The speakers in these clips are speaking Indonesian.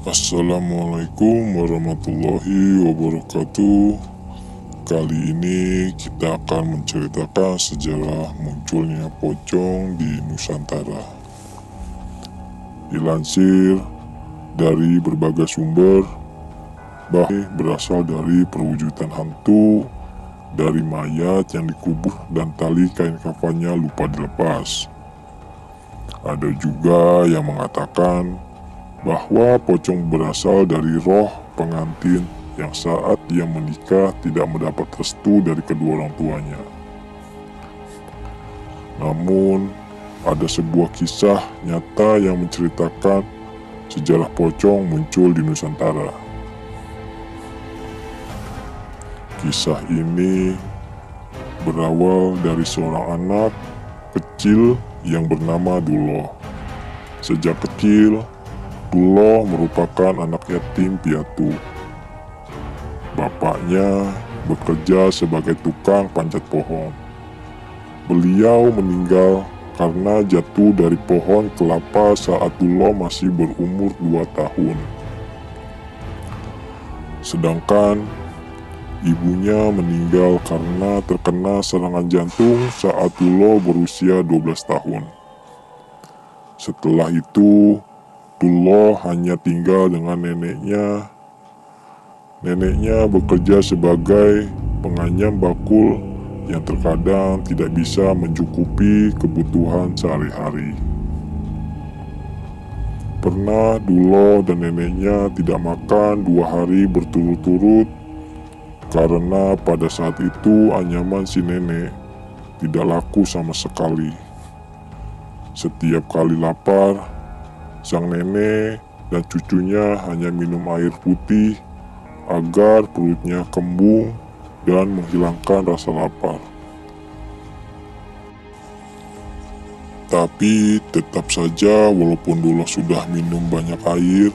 Assalamualaikum warahmatullahi wabarakatuh. Kali ini kita akan menceritakan sejarah munculnya pocong di Nusantara. Dilansir dari berbagai sumber, bahwa berasal dari perwujudan hantu, dari mayat yang dikubur dan tali kain kafannya lupa dilepas. Ada juga yang mengatakan bahwa pocong berasal dari roh pengantin yang saat dia menikah tidak mendapat restu dari kedua orang tuanya. Namun, ada sebuah kisah nyata yang menceritakan sejarah pocong muncul di Nusantara. Kisah ini berawal dari seorang anak kecil yang bernama Duloh. Sejak kecil, Duloh merupakan anak yatim piatu. Bapaknya bekerja sebagai tukang panjat pohon. Beliau meninggal karena jatuh dari pohon kelapa saat Duloh masih berumur 2 tahun. Sedangkan ibunya meninggal karena terkena serangan jantung saat Duloh berusia 12 tahun. Setelah itu, Duloh hanya tinggal dengan neneknya. Neneknya bekerja sebagai penganyam bakul yang terkadang tidak bisa mencukupi kebutuhan sehari-hari. Pernah Duloh dan neneknya tidak makan 2 hari berturut-turut karena pada saat itu anyaman si nenek tidak laku sama sekali. Setiap kali lapar, sang nenek dan cucunya hanya minum air putih agar perutnya kembung dan menghilangkan rasa lapar. Tapi tetap saja walaupun Duloh sudah minum banyak air,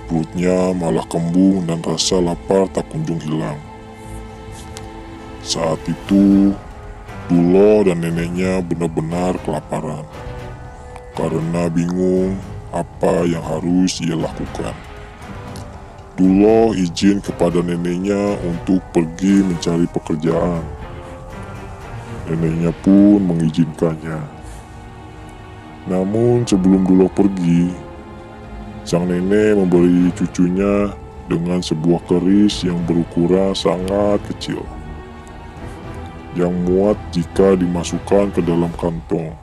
perutnya malah kembung dan rasa lapar tak kunjung hilang. Saat itu, Duloh dan neneknya benar-benar kelaparan karena bingung apa yang harus ia lakukan. Duloh izin kepada neneknya untuk pergi mencari pekerjaan. Neneknya pun mengizinkannya. Namun sebelum Duloh pergi, sang nenek memberi cucunya dengan sebuah keris yang berukuran sangat kecil, yang muat jika dimasukkan ke dalam kantong.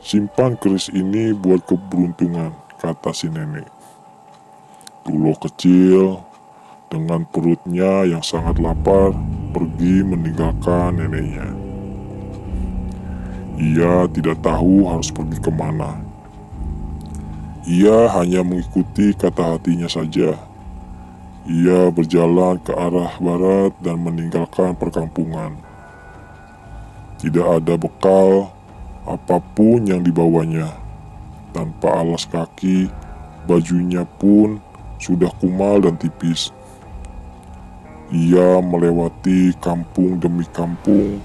"Simpan keris ini buat keberuntungan," kata si nenek. Duloh kecil dengan perutnya yang sangat lapar pergi meninggalkan neneknya. Ia tidak tahu harus pergi kemana. Ia hanya mengikuti kata hatinya saja. Ia berjalan ke arah barat dan meninggalkan perkampungan. Tidak ada bekal apapun yang dibawanya. Tanpa alas kaki, bajunya pun sudah kumal dan tipis. Ia melewati kampung demi kampung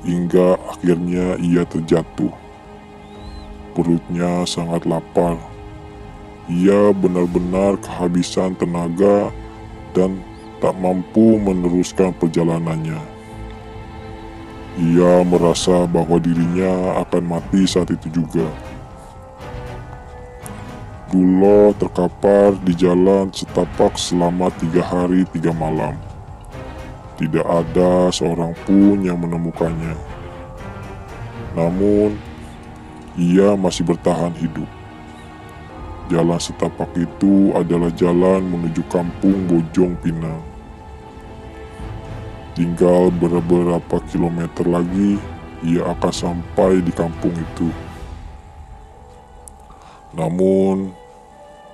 hingga akhirnya ia terjatuh. Perutnya sangat lapar. Ia benar-benar kehabisan tenaga dan tak mampu meneruskan perjalanannya. Ia merasa bahwa dirinya akan mati saat itu juga. Duloh terkapar di jalan setapak selama 3 hari 3 malam. Tidak ada seorang pun yang menemukannya. Namun, ia masih bertahan hidup. Jalan setapak itu adalah jalan menuju kampung Bojong Pinang. Tinggal beberapa kilometer lagi, ia akan sampai di kampung itu. Namun,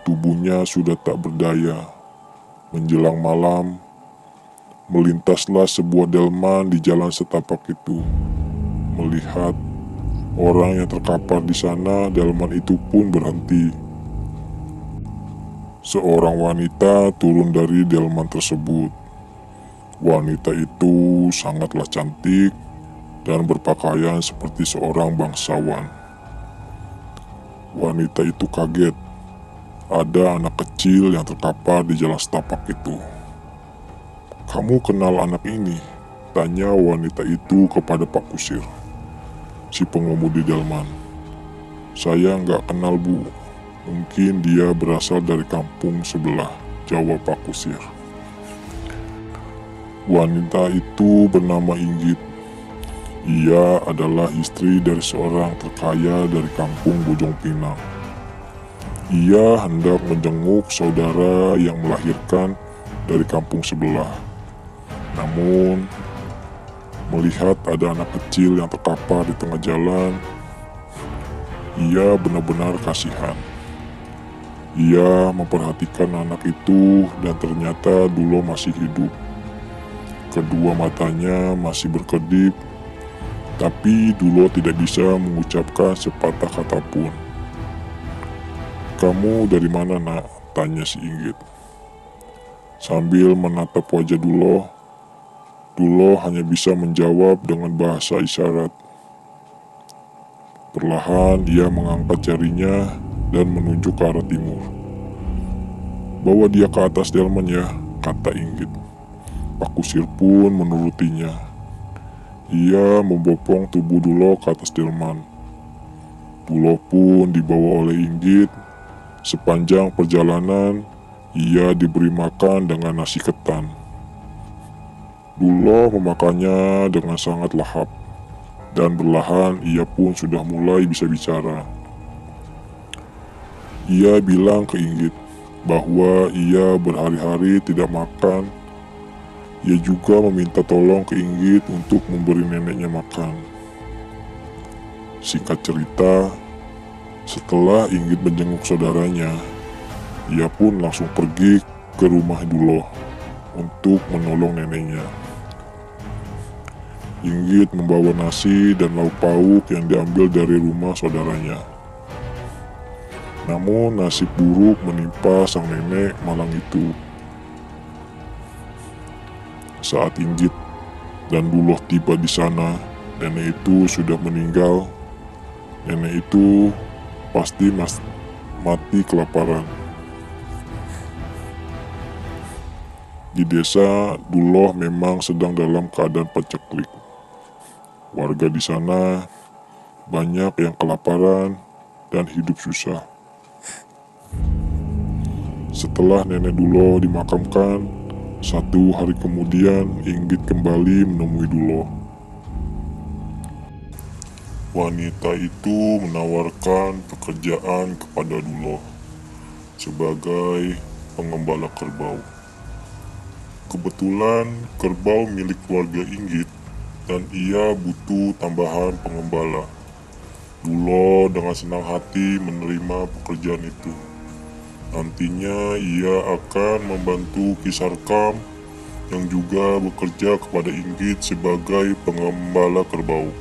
tubuhnya sudah tak berdaya. Menjelang malam, melintaslah sebuah delman di jalan setapak itu. Melihat orang yang terkapar di sana, delman itu pun berhenti. Seorang wanita turun dari delman tersebut. Wanita itu sangatlah cantik dan berpakaian seperti seorang bangsawan. Wanita itu kaget ada anak kecil yang terkapar di jalan setapak itu. "Kamu kenal anak ini?" tanya wanita itu kepada Pak Kusir, si pengemudi delman. "Saya nggak kenal, Bu. Mungkin dia berasal dari kampung sebelah," jawab Pak Kusir. Wanita itu bernama Inggit. Ia adalah istri dari seorang terkaya dari kampung Bojong Pinang. Ia hendak menjenguk saudara yang melahirkan dari kampung sebelah. Namun, melihat ada anak kecil yang terkapar di tengah jalan, ia benar-benar kasihan. Ia memperhatikan anak itu dan ternyata Dulo masih hidup. Kedua matanya masih berkedip, tapi Dulo tidak bisa mengucapkan sepatah kata pun. "Kamu dari mana, Nak?" tanya si Inggit. Sambil menatap wajah Dulo, Dulo hanya bisa menjawab dengan bahasa isyarat. Perlahan ia mengangkat jarinya dan menunjuk ke arah timur. "Bawa dia ke atas delman ya," kata Inggit. Pak Kusir pun menurutinya. Ia membopong tubuh Dulo ke atas delman. Dulo pun dibawa oleh Inggit. Sepanjang perjalanan, ia diberi makan dengan nasi ketan. Dulo memakannya dengan sangat lahap, dan perlahan ia pun sudah mulai bisa bicara. Ia bilang ke Inggit bahwa ia berhari-hari tidak makan. Ia juga meminta tolong ke Inggit untuk memberi neneknya makan. Singkat cerita, setelah Inggit menjenguk saudaranya, ia pun langsung pergi ke rumah Dulo untuk menolong neneknya. Inggit membawa nasi dan lauk pauk yang diambil dari rumah saudaranya. Namun nasib buruk menimpa sang nenek malang itu. Saat Inggit dan Dulo tiba di sana, nenek itu sudah meninggal. Nenek itu pasti mati kelaparan. Di desa, Dulo memang sedang dalam keadaan paceklik. Warga di sana banyak yang kelaparan dan hidup susah. Setelah nenek Dulo dimakamkan, 1 hari kemudian Inggit kembali menemui Dulo. Wanita itu menawarkan pekerjaan kepada Dulo sebagai pengembala kerbau. Kebetulan kerbau milik keluarga Inggit dan ia butuh tambahan pengembala. Dulo dengan senang hati menerima pekerjaan itu. Nantinya ia akan membantu Ki Sarkam yang juga bekerja kepada Inggit sebagai pengembala kerbau.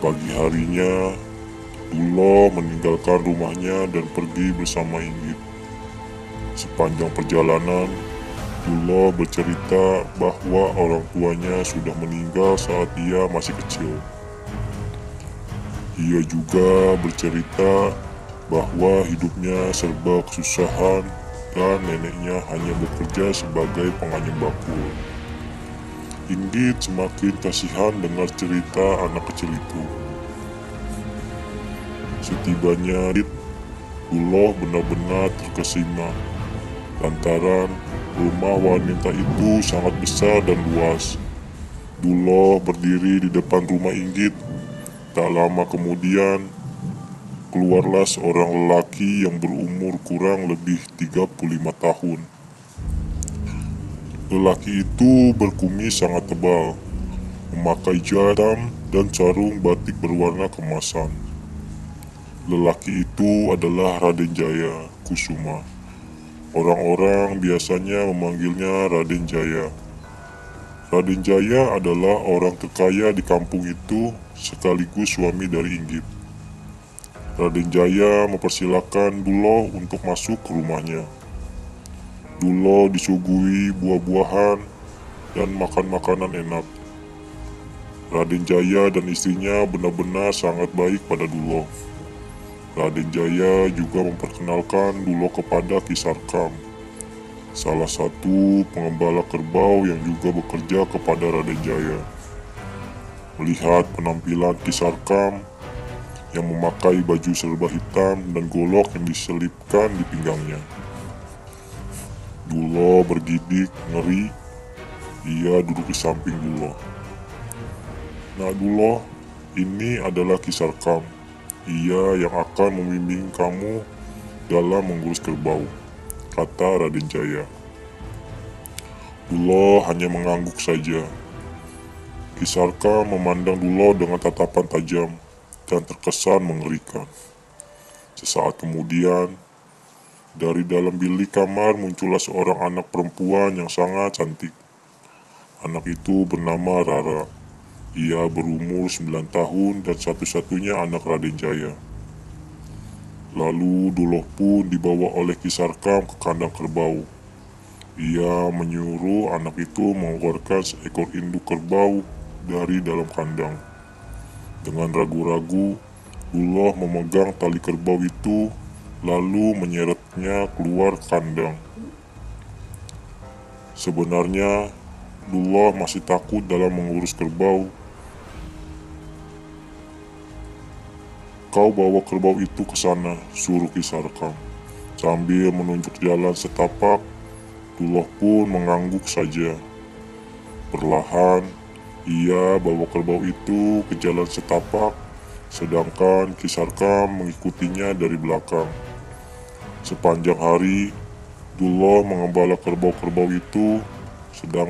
Pagi harinya, Dulo meninggalkan rumahnya dan pergi bersama Inggit. Sepanjang perjalanan, Dulo bercerita bahwa orang tuanya sudah meninggal saat ia masih kecil. Ia juga bercerita bahwa hidupnya serba kesusahan dan neneknya hanya bekerja sebagai penganyam bakul. Inggit semakin kasihan dengar cerita anak kecil itu. Setibanya di Dulo benar-benar terkesima lantaran rumah wanita itu sangat besar dan luas. Dulo berdiri di depan rumah Inggit. Tak lama kemudian, keluarlah seorang lelaki yang berumur kurang lebih 35 tahun. Lelaki itu berkumis sangat tebal, memakai jas hitam dan sarung batik berwarna kemasan. Lelaki itu adalah Raden Jaya Kusuma. Orang-orang biasanya memanggilnya Raden Jaya. Raden Jaya adalah orang terkaya di kampung itu sekaligus suami dari Inggit. Raden Jaya mempersilahkan Dulo untuk masuk ke rumahnya. Dulo disuguhi buah-buahan dan makan makanan enak. Raden Jaya dan istrinya benar-benar sangat baik pada Dulo. Raden Jaya juga memperkenalkan Duloh kepada Ki Sarkam, salah satu pengembala kerbau yang juga bekerja kepada Raden Jaya. Melihat penampilan Ki Sarkam yang memakai baju serba hitam dan golok yang diselipkan di pinggangnya, Duloh bergidik ngeri. Ia duduk di samping Duloh. "Nah Duloh, ini adalah Ki Sarkam. Ia yang akan membimbing kamu dalam mengurus kerbau," kata Raden Jaya. Duloh hanya mengangguk saja. Ki Sarkam memandang Duloh dengan tatapan tajam dan terkesan mengerikan. Sesaat kemudian, dari dalam bilik kamar muncullah seorang anak perempuan yang sangat cantik. Anak itu bernama Rara. Ia berumur 9 tahun dan satu-satunya anak Raden Jaya. Lalu Duloh pun dibawa oleh Ki Sarkam ke kandang kerbau. Ia menyuruh anak itu mengeluarkan seekor induk kerbau dari dalam kandang. Dengan ragu-ragu, Duloh memegang tali kerbau itu lalu menyeretnya keluar kandang. Sebenarnya, Duloh masih takut dalam mengurus kerbau. "Kau bawa kerbau itu ke sana," suruh Ki Sarkam. Sambil menunjuk jalan setapak, Duloh pun mengangguk saja. Perlahan, ia bawa kerbau itu ke jalan setapak, sedangkan Ki Sarkam mengikutinya dari belakang. Sepanjang hari, Duloh mengembala kerbau-kerbau itu, sedang